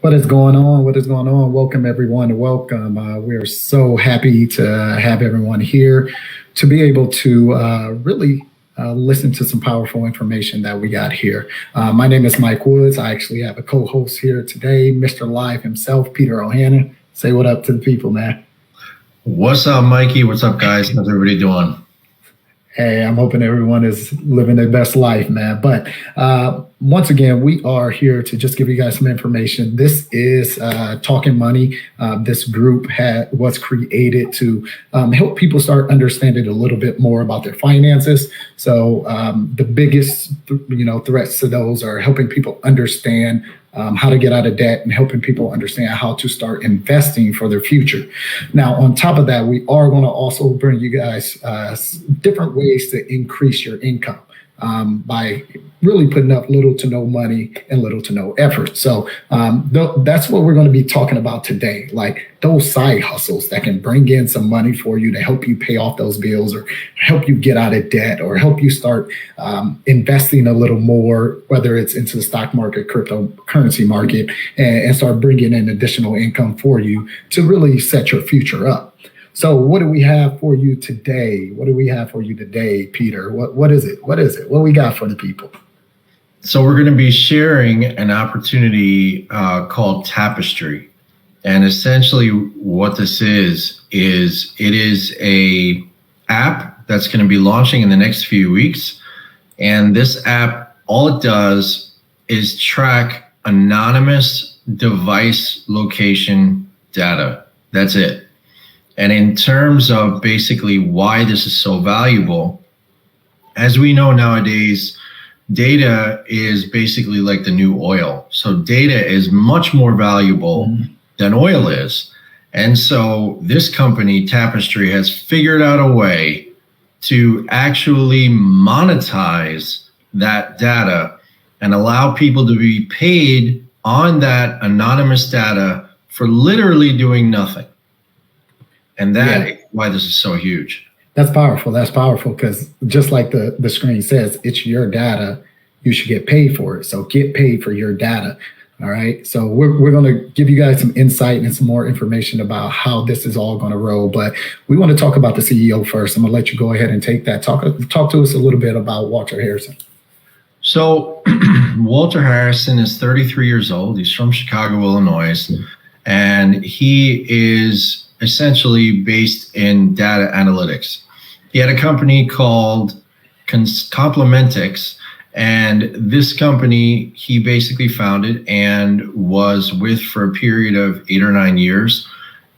What is going on? What is going on? Welcome, everyone. Welcome. We are so happy to have everyone here to be able to really listen to some powerful information that we got here. My name is Mike Woods. I actually have a co host here today, Mr. Live himself, Peter O'Hannon. Say what up to the people, man. What's up, Mikey? What's up, guys? How's everybody doing? Hey, I'm hoping everyone is living their best life, man. But once again, we are here to just give you guys some information. This is Talking Money. This group was created to help people start understanding a little bit more about their finances. So the biggest, threats to those are helping people understand how to get out of debt and helping people understand how to start investing for their future. Now, on top of that, we are going to also bring you guys different ways to increase your income by really putting up little to no money and little to no effort. So that's what we're going to be talking about today, like those side hustles that can bring in some money for you to help you pay off those bills or help you get out of debt or help you start investing a little more, whether it's into the stock market, cryptocurrency market, and start bringing in additional income for you to really set your future up. So what do we have for you today? Peter? What is it? What we got for the people? So we're going to be sharing an opportunity called Tapestry. And essentially what this is it is a app that's going to be launching in the next few weeks. And this app, all it does is track anonymous device location data. That's it. And in terms of basically why this is so valuable, as we know nowadays, data is basically like the new oil. So data is much more valuable than oil is. And so this company, Tapestry, has figured out a way to actually monetize that data and allow people to be paid on that anonymous data for literally doing nothing. And that is why this is so huge. That's powerful. Because just like the screen says, it's your data. You should get paid for it. So get paid for your data. All right. So we're going to give you guys some insight and some more information about how this is all going to roll. But we want to talk about the CEO first. I'm going to let you go ahead and take that. Talk to us a little bit about Walter Harrison. So Walter Harrison is 33 years old. He's from Chicago, Illinois. And he is essentially based in data analytics. He had a company called Complementix, and this company he basically founded and was with for a period of 8 or 9 years.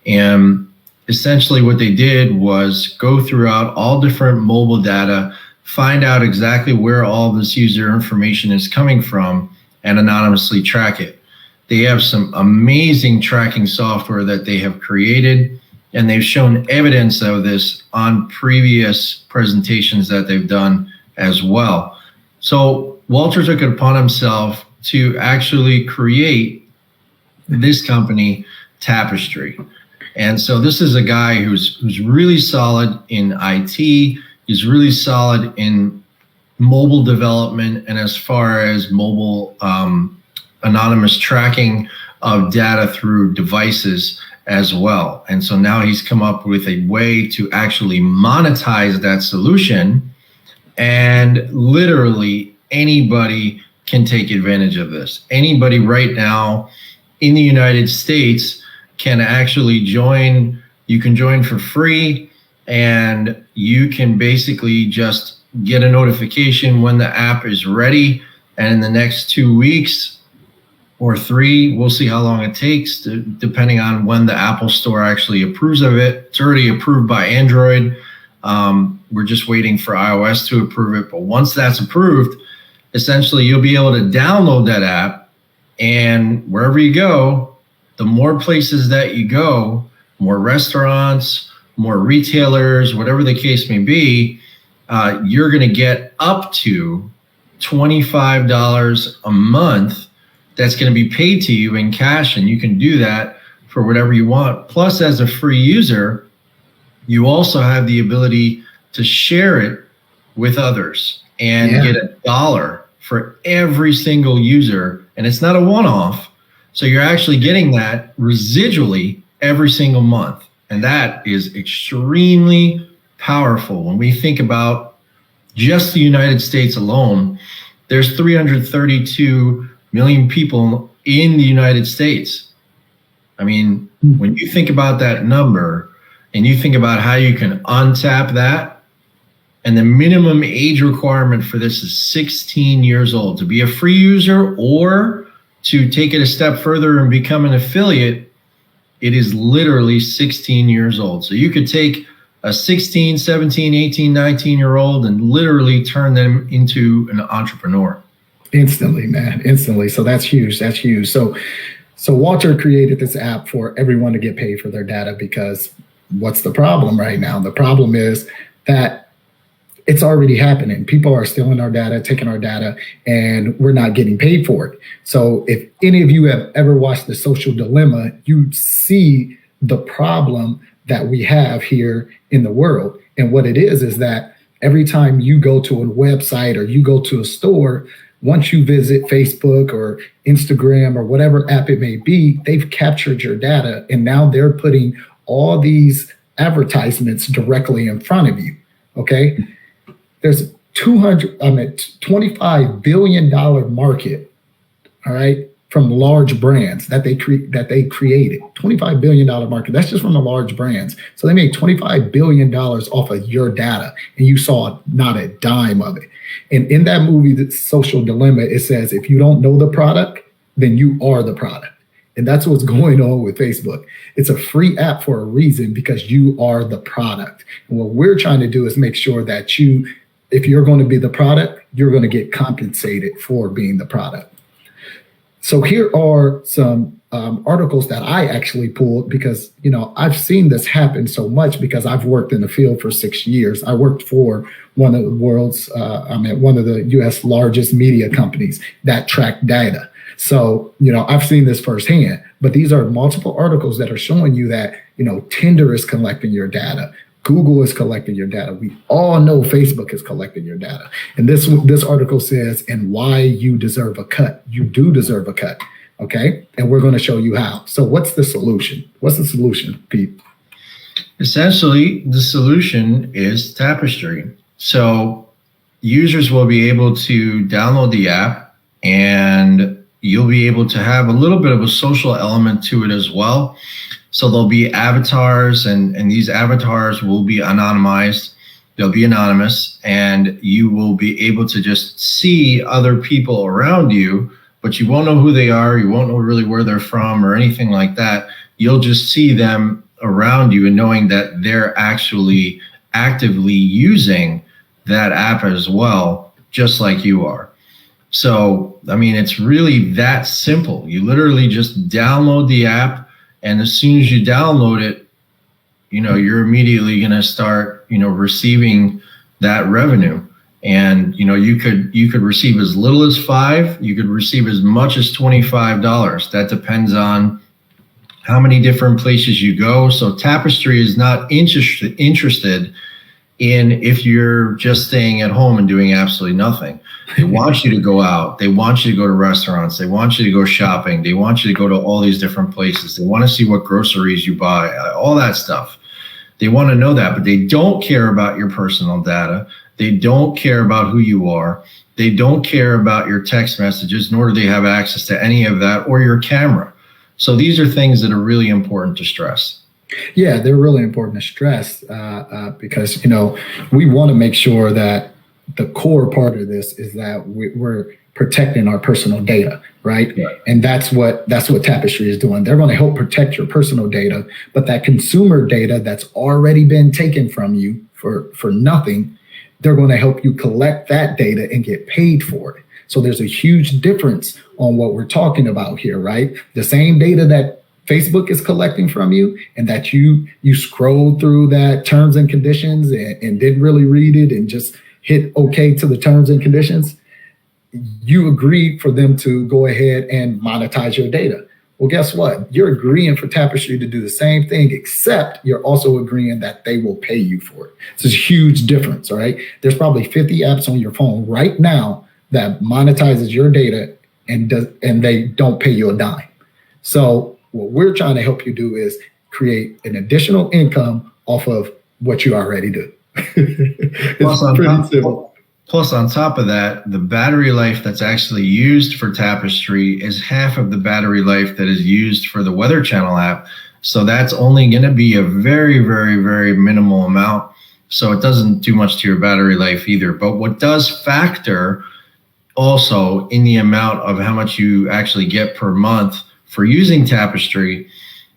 And essentially what they did was go throughout all different mobile data, find out exactly where all this user information is coming from, and anonymously track it. They have some amazing tracking software that they have created, and they've shown evidence of this on previous presentations that they've done as well. So Walter took it upon himself to actually create this company, Tapestry. And so this is a guy who's really solid in IT. He's really solid in mobile development and as far as mobile anonymous tracking of data through devices as well. And so now he's come up with a way to actually monetize that solution, and literally anybody can take advantage of this. Anybody right now in the United States can actually join. You can join for free, and you can basically just get a notification when the app is ready. And in the next 2 weeks, or 3, we'll see how long it takes, depending on when the Apple Store actually approves of it. It's already approved by Android. We're just waiting for iOS to approve it. But once that's approved, essentially you'll be able to download that app, and wherever you go, the more places that you go, more restaurants, more retailers, whatever the case may be, you're going to get up to $25 a month that's going to be paid to you in cash, and you can do that for whatever you want. Plus, as a free user, you also have the ability to share it with others and get $1 for every single user. And it's not a one-off. So you're actually getting that residually every single month. And that is extremely powerful. When we think about just the United States alone, there's 332 million people in the United States. I mean, when you think about that number and you think about how you can untap that, and the minimum age requirement for this is 16 years old to be a free user, or to take it a step further and become an affiliate, it is literally 16 years old. So you could take a 16, 17, 18, 19-year-old and literally turn them into an entrepreneur. Instantly, man, instantly. So that's huge. That's huge. So Walter created this app for everyone to get paid for their data, because what's the problem right now? The problem is that it's already happening. People are stealing our data, taking our data, and we're not getting paid for it. So if any of you have ever watched The Social Dilemma, you see the problem that we have here in the world. And what it is that every time you go to a website or you go to a store, once you visit Facebook or Instagram or whatever app it may be, they've captured your data, and now they're putting all these advertisements directly in front of you. Okay. There's $25 billion market, all right, from large brands that they created. $25 billion market. That's just from the large brands. So they made $25 billion off of your data, and you saw not a dime of it. And in that movie, The Social Dilemma, it says, if you don't know the product, then you are the product. And that's what's going on with Facebook. It's a free app for a reason, because you are the product. And what we're trying to do is make sure that if you're going to be the product, you're going to get compensated for being the product. So here are some articles that I actually pulled, because, I've seen this happen so much, because I've worked in the field for 6 years. I worked for one of the US largest media companies that track data. So, I've seen this firsthand, but these are multiple articles that are showing you that, Tinder is collecting your data. Google is collecting your data. We all know Facebook is collecting your data. And this article says, and why you deserve a cut. You do deserve a cut. Okay. And we're going to show you how. So what's the solution? What's the solution, Pete? Essentially, the solution is Tapestry. So users will be able to download the app, and you'll be able to have a little bit of a social element to it as well. So there'll be avatars, and these avatars will be anonymized. They'll be anonymous, and you will be able to just see other people around you, but you won't know who they are. You won't know really where they're from or anything like that. You'll just see them around you, and knowing that they're actually actively using that app as well, just like you are. So, I mean, it's really that simple. You literally just download the app, and as soon as you download it, you're immediately going to start, receiving that revenue. And, you could receive as little as $5, you could receive as much as $25. That depends on how many different places you go. So Tapestry is not interested in if you're just staying at home and doing absolutely nothing. They want you to go out. They want you to go to restaurants. They want you to go shopping. They want you to go to all these different places. They want to see what groceries you buy, all that stuff. They want to know that, but they don't care about your personal data. They don't care about who you are. They don't care about your text messages, nor do they have access to any of that, or your camera. So these are things that are really important to stress. Yeah, they're really important to stress because, we want to make sure that the core part of this is that we're protecting our personal data, right? Yeah. And that's what Tapestry is doing. They're going to help protect your personal data, but that consumer data that's already been taken from you for nothing, they're going to help you collect that data and get paid for it. So there's a huge difference on what we're talking about here, right? The same data that Facebook is collecting from you, and that you scrolled through that terms and conditions and didn't really read it and just hit okay to the terms and conditions, you agreed for them to go ahead and monetize your data. Well, guess what? You're agreeing for Tapestry to do the same thing, except you're also agreeing that they will pay you for it. It's a huge difference, all right? There's probably 50 apps on your phone right now that monetizes your data and they don't pay you a dime. So what we're trying to help you do is create an additional income off of what you already do. Plus, It's pretty simple. plus, on top of that, the battery life that's actually used for Tapestry is half of the battery life that is used for the Weather Channel app. So that's only going to be a very, very, very minimal amount. So it doesn't do much to your battery life either. But what does factor also in the amount of how much you actually get per month for using Tapestry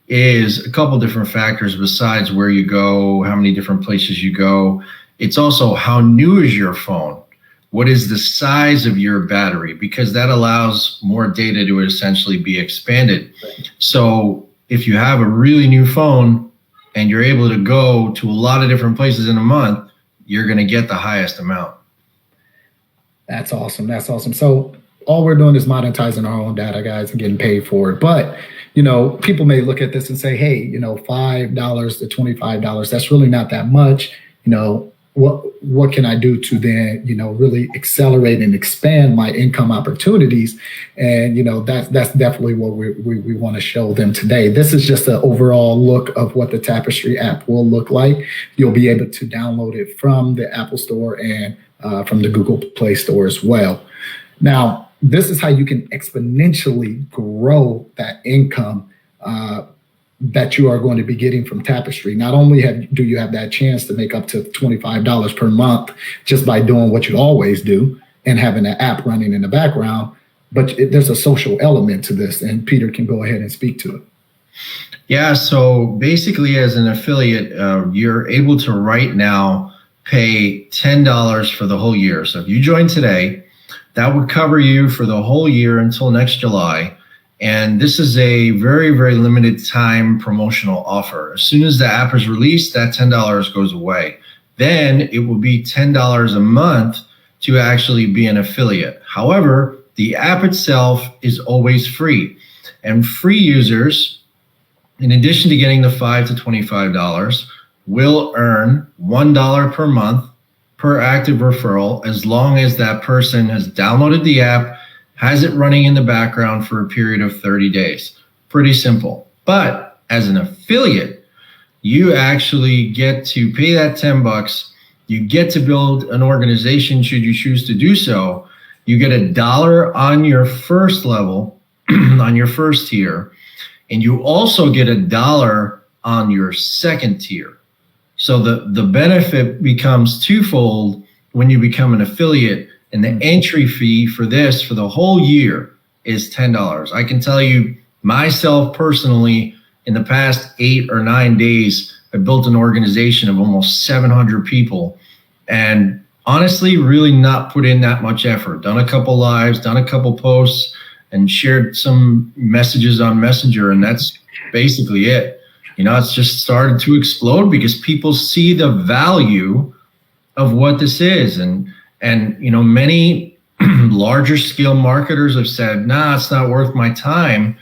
is a couple different factors besides where you go, how many different places you go. It's also how new is your phone? What is the size of your battery? Because that allows more data to essentially be expanded. So if you have a really new phone and you're able to go to a lot of different places in a month, you're going to get the highest amount. That's awesome. That's awesome. So all we're doing is monetizing our own data, guys, and getting paid for it. But, people may look at this and say, hey, $5 to $25, that's really not that much. What can I do to then, really accelerate and expand my income opportunities? And, that's definitely what we want to show them today. This is just an overall look of what the Tapestry app will look like. You'll be able to download it from the Apple Store and from the Google Play Store as well. Now, this is how you can exponentially grow that income that you are going to be getting from Tapestry. Not only do you have that chance to make up to $25 per month just by doing what you always do and having an app running in the background, but there's a social element to this, and Peter can go ahead and speak to it. Yeah, so basically as an affiliate, you're able to right now pay $10 for the whole year. So if you join today, that would cover you for the whole year until next July. And this is a very, very limited time promotional offer. As soon as the app is released, that $10 goes away. Then it will be $10 a month to actually be an affiliate. However, the app itself is always free. And free users, in addition to getting the $5 to $25, will earn $1 per month per active referral as long as that person has downloaded the app, has it running in the background for a period of 30 days. Pretty simple. But as an affiliate, you actually get to pay that $10. You get to build an organization should you choose to do so. You get $1 on your first level, on your first tier, and you also get $1 on your second tier. So the benefit becomes twofold when you become an affiliate, and the entry fee for this for the whole year is $10. I can tell you myself personally, in the past 8 or 9 days, I built an organization of almost 700 people, and honestly, really not put in that much effort. Done a couple lives, done a couple posts, and shared some messages on Messenger, and that's basically it. It's just started to explode because people see the value of what this is. And many larger scale marketers have said, nah, it's not worth my time,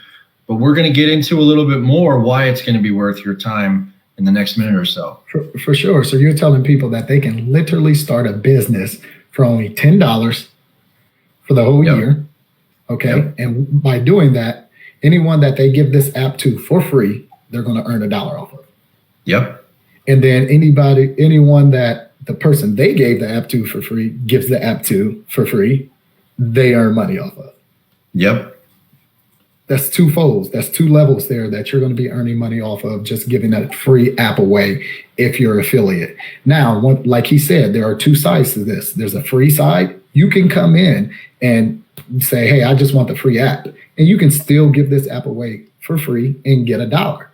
but we're going to get into a little bit more why it's going to be worth your time in the next minute or so. For sure. So you're telling people that they can literally start a business for only $10 for the whole year. Okay. Yep. And by doing that, anyone that they give this app to for free, they're going to earn $1 off of. Yep. And then anyone that the person they gave the app to for free gives the app to for free, they earn money off of. Yep. That's two folds. That's two levels there that you're going to be earning money off of just giving that free app away if you're an affiliate. Now, like he said, there are two sides to this. There's a free side. You can come in and say, hey, I just want the free app. And you can still give this app away for free and get $1.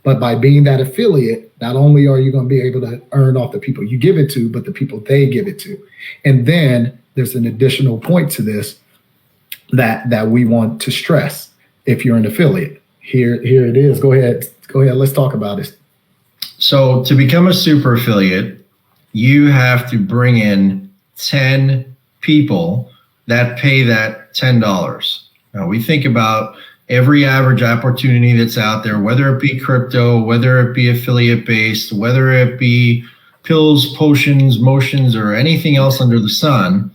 But by being that affiliate, not only are you going to be able to earn off the people you give it to, but the people they give it to. And then there's an additional point to this that we want to stress. If you're an affiliate, here it is. Go ahead. Let's talk about it. So to become a super affiliate, you have to bring in 10 people that pay that $10. Now we think about every average opportunity that's out there, whether it be crypto, whether it be affiliate based, whether it be pills, potions, motions, or anything else under the sun.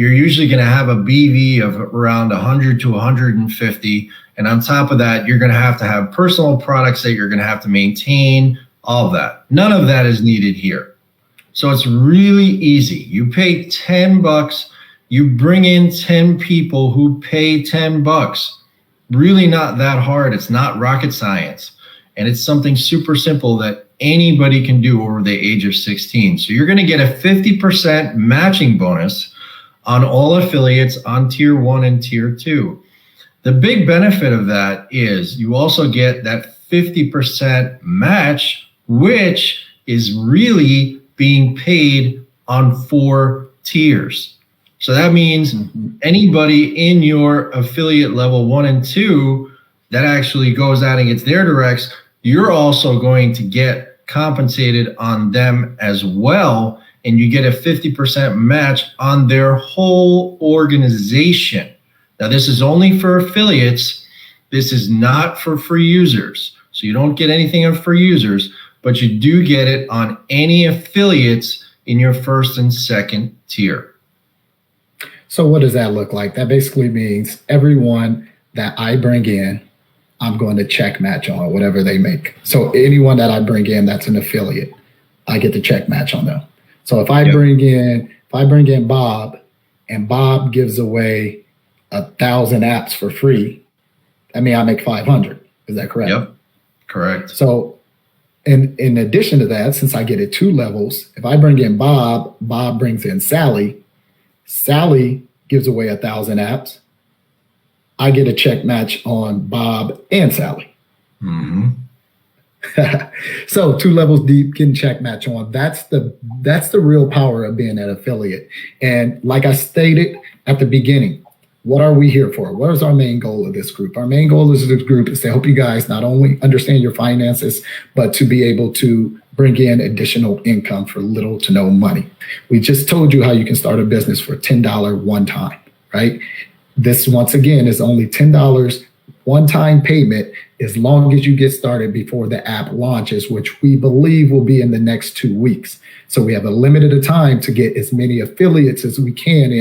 you're usually going to have a BV of around 100 to 150. And on top of that, you're going to have personal products that you're going to have to maintain, all of that. None of that is needed here. So it's really easy. You pay $10, you bring in 10 people who pay $10. Really not that hard. It's not rocket science. And it's something super simple that anybody can do over the age of 16. So you're going to get a 50% matching bonus on all affiliates on tier 1 and tier 2. The big benefit of that is you also get that 50% match, which is really being paid on 4 tiers. So that means anybody in your affiliate level 1 and 2 that actually goes out and gets their directs, you're also going to get compensated on them as well. And you get a 50% match on their whole organization. Now, this is only for affiliates. This is not for free users. So you don't get anything on free users, but you do get it on any affiliates in your first and second tier. So what does that look like? That basically means everyone that I bring in, I'm going to check match on whatever they make. So anyone that I bring in that's an affiliate, I get to check match on them. So if I bring in Bob, and Bob gives away 1,000 apps for free, I mean, I make 500. Is that correct? Yep, correct. So in addition to that, since I get it 2 levels, if I bring in Bob, Bob brings in Sally, Sally gives away 1,000 apps, I get a check match on Bob and Sally. Mm-hmm. So 2 levels deep, getting check match on. That's the real power of being an affiliate. And like I stated at the beginning, what are we here for? What is our main goal of this group? Our main goal of this group is to help you guys not only understand your finances, but to be able to bring in additional income for little to no money. We just told you how you can start a business for $10 one time, right? This, once again, is only $10 one-time payment as long as you get started before the app launches, which we believe will be in the next 2 weeks. So we have a limited time to get as many affiliates as we can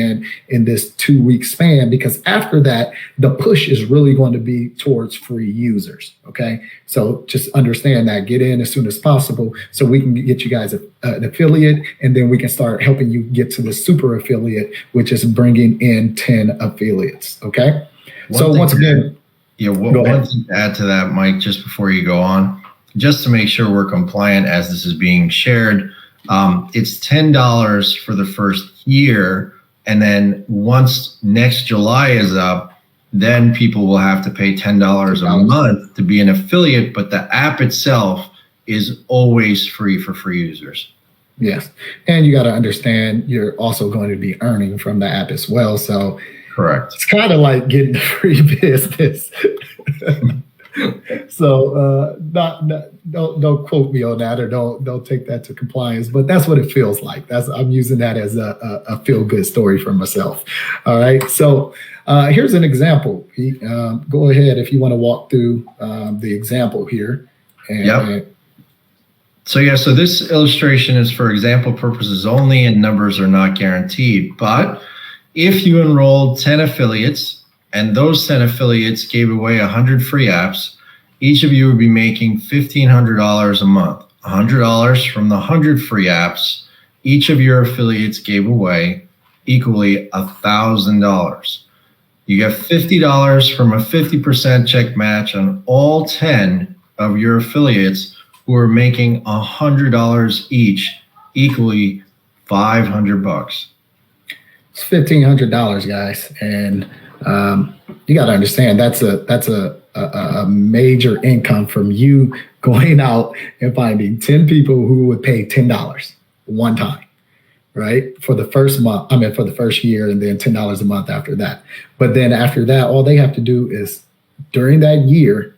in this 2-week span, because after that, the push is really going to be towards free users, okay? So just understand that. Get in as soon as possible so we can get you guys an affiliate, and then we can start helping you get to the super affiliate, which is bringing in 10 affiliates, okay? So once again, one thing to add to that, Mike, just before you go on, just to make sure we're compliant as this is being shared, it's $10 for the first year. And then once next July is up, then people will have to pay $10 a month to be an affiliate. But the app itself is always free for free users. Yes. And you got to understand, you're also going to be earning from the app as well. So correct. It's kind of like getting the free business. So don't quote me on that, or don't take that to compliance, but that's what it feels like. I'm using that as a feel good story for myself. All right. So here's an example. Go ahead if you want to walk through the example here. So this illustration is for example purposes only, and numbers are not guaranteed. But if you enrolled 10 affiliates and those 10 affiliates gave away 100 free apps, each of you would be making $1,500 a month. $100 from the 100 free apps each of your affiliates gave away, equally $1,000. You get $50 from a 50% check match on all 10 of your affiliates who are making $100 each, equally $500. It's $1,500, guys, and you got to understand that's a major income from you going out and finding 10 people who would pay $10 one time, right? For the first month, for the first year, and then $10 a month after that. But then after that, all they have to do is during that year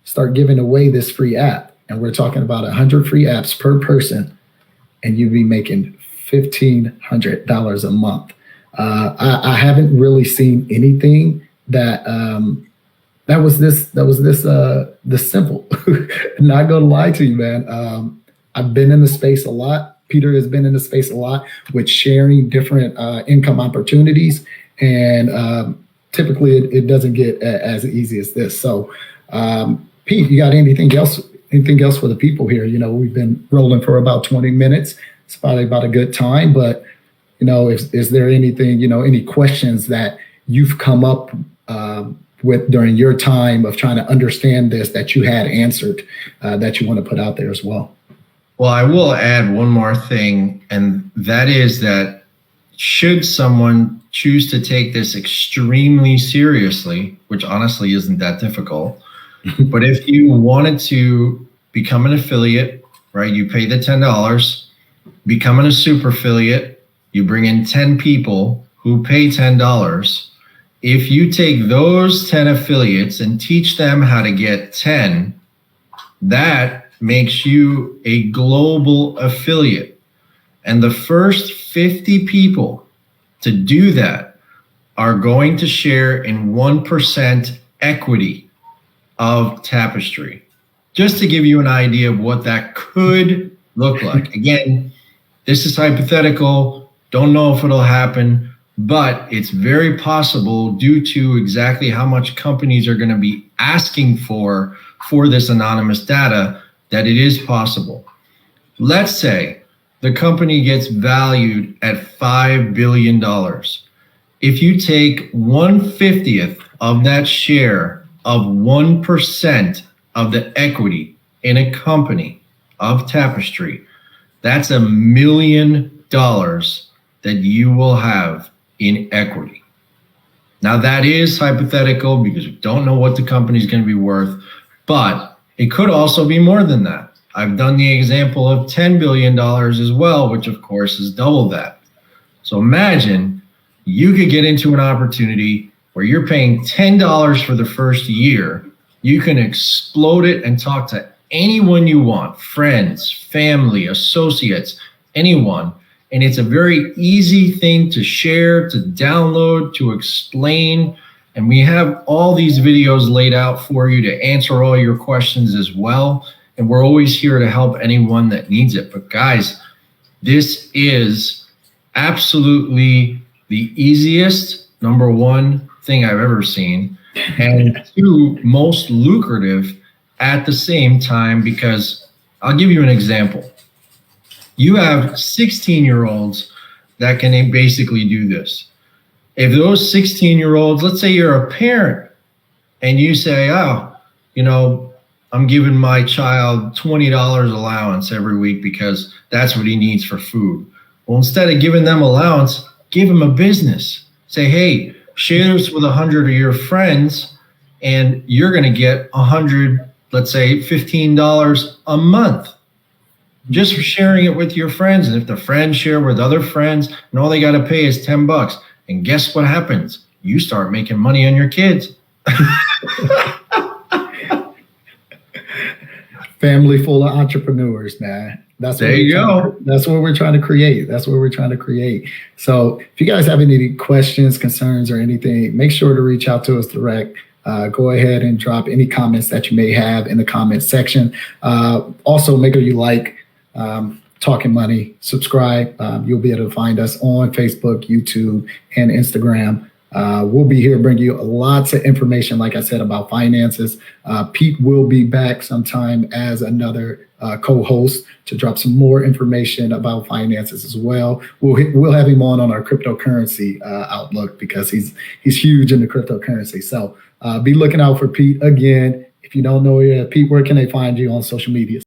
start giving away this free app, and we're talking about 100 free apps per person, and you'd be making $1,500 a month. I haven't really seen anything that was this simple. Not gonna lie to you, man. I've been in the space a lot. Peter has been in the space a lot with sharing different income opportunities, and typically it doesn't get as easy as this. So, Pete, you got anything else? Anything else for the people here? You know, we've been rolling for about 20 minutes. It's probably about a good time, but you know, is there anything, you know, any questions that you've come up with during your time of trying to understand this that you had answered that you want to put out there as well? Well, I will add one more thing, and that is that should someone choose to take this extremely seriously, which honestly isn't that difficult, but if you wanted to become an affiliate, right, you pay the $10, becoming a super affiliate, you bring in 10 people who pay $10. If you take those 10 affiliates and teach them how to get 10, that makes you a global affiliate. And the first 50 people to do that are going to share in 1% equity of Tapestry. Just to give you an idea of what that could look like. Again, this is hypothetical. Don't know if it'll happen, but it's very possible due to exactly how much companies are going to be asking for this anonymous data that it is possible. Let's say the company gets valued at $5 billion. If you take 1/50th of that share of 1% of the equity in a company of Tapestry, that's $1 million that you will have in equity. Now that is hypothetical because we don't know what the company is going to be worth, but it could also be more than that. I've done the example of $10 billion as well, which of course is double that. So imagine you could get into an opportunity where you're paying $10 for the first year. You can explode it and talk to anyone you want, friends, family, associates, anyone. And it's a very easy thing to share, to download, to explain. And we have all these videos laid out for you to answer all your questions as well. And we're always here to help anyone that needs it. But guys, this is absolutely the easiest, number one, thing I've ever seen, and two, most lucrative at the same time, because I'll give you an example. You have 16-year-olds that can basically do this. If those 16-year-olds, let's say you're a parent and you say, oh, you know, I'm giving my child $20 allowance every week because that's what he needs for food. Well, instead of giving them allowance, give them a business. Say, hey, share this with 100 of your friends and you're going to get 100, let's say $15 a month just for sharing it with your friends. And if the friends share with other friends and all they got to pay is $10, and guess what happens? You start making money on your kids. Family full of entrepreneurs, man. That's there you go. That's what we're trying to create. That's what we're trying to create. So if you guys have any questions, concerns, or anything, make sure to reach out to us direct. Go ahead and drop any comments that you may have in the comment section. Also, make sure you like Talking Money, subscribe. You'll be able to find us on Facebook, YouTube, and Instagram. We'll be here bringing you lots of information, like I said, about finances. Pete will be back sometime as another co-host to drop some more information about finances as well. We'll have him on our cryptocurrency outlook because he's huge in the cryptocurrency. So be looking out for Pete again. If you don't know Pete, where can they find you on social media?